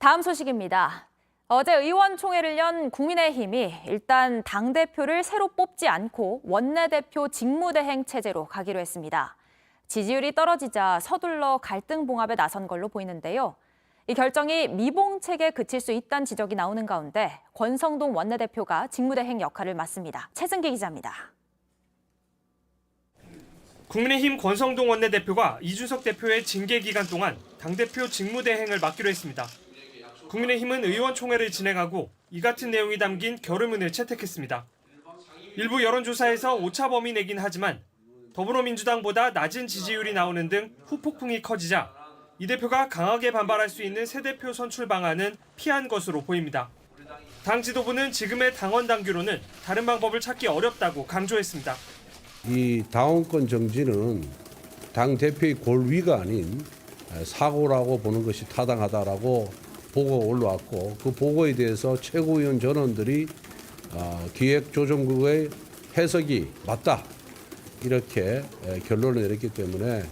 다음 소식입니다. 어제 의원총회를 연 국민의힘이 일단 당대표를 새로 뽑지 않고 원내대표 직무대행 체제로 가기로 했습니다. 지지율이 떨어지자 서둘러 갈등 봉합에 나선 걸로 보이는데요. 이 결정이 미봉책에 그칠 수 있다는 지적이 나오는 가운데 권성동 원내대표가 직무대행 역할을 맡습니다. 최승기 기자입니다. 국민의힘 권성동 원내대표가 이준석 대표의 징계 기간 동안 당대표 직무대행을 맡기로 했습니다. 국민의힘은 의원총회를 진행하고 이 같은 내용이 담긴 결의문을 채택했습니다. 일부 여론조사에서 오차 범위 내긴 하지만 더불어민주당보다 낮은 지지율이 나오는 등 후폭풍이 커지자 이 대표가 강하게 반발할 수 있는 새 대표 선출 방안은 피한 것으로 보입니다. 당 지도부는 지금의 당원 당규로는 다른 방법을 찾기 어렵다고 강조했습니다. 이 당원권 정지는 당 대표의 골위가 아닌 사고라고 보는 것이 타당하다라고 보고가 올라왔고 그 보고에 대해서 최고위원 전원들이 기획조정국의 해석이 맞다 이렇게 결론을 내렸기 때문에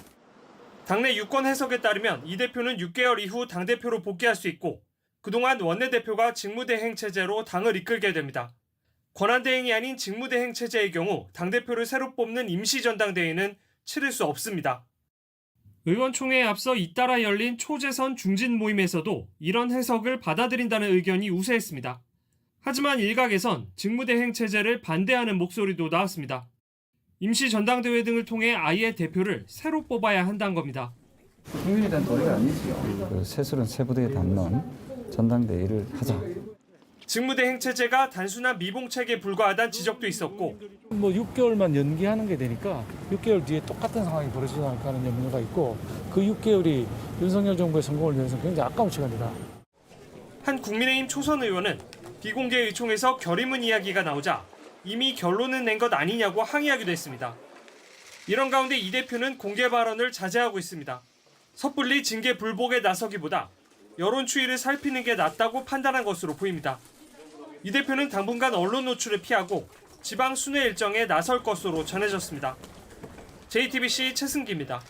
당내 유권 해석에 따르면 이 대표는 6개월 이후 당대표로 복귀할 수 있고 그동안 원내대표가 직무대행 체제로 당을 이끌게 됩니다. 권한대행이 아닌 직무대행 체제의 경우 당대표를 새로 뽑는 임시전당대회는 치를 수 없습니다. 의원총회에 앞서 잇따라 열린 초재선 중진 모임에서도 이런 해석을 받아들인다는 의견이 우세했습니다. 하지만 일각에선 직무대행 체제를 반대하는 목소리도 나왔습니다. 임시전당대회 등을 통해 아예 대표를 새로 뽑아야 한다는 겁니다. 국민에 대한 도리가 아니지요. 세술은 세부대에 담는 전당대회를 하자. 직무대행 체제가 단순한 미봉책에 불과하다는 지적도 있었고 6개월만 연기하는 게 되니까 6개월 뒤에 똑같은 상황이 벌어지지 않을까 하는 염려가 있고 그 6개월이 윤석열 정부의 성공을 위해서 굉장히 아까운 시간이다. 한 국민의힘 초선 의원은 비공개 의총에서 결의문 이야기가 나오자 이미 결론은 낸 것 아니냐고 항의하기도 했습니다. 이런 가운데 이 대표는 공개 발언을 자제하고 있습니다. 섣불리 징계 불복에 나서기보다 여론 추이를 살피는 게 낫다고 판단한 것으로 보입니다. 이 대표는 당분간 언론 노출을 피하고 지방 순회 일정에 나설 것으로 전해졌습니다. JTBC 최승기입니다.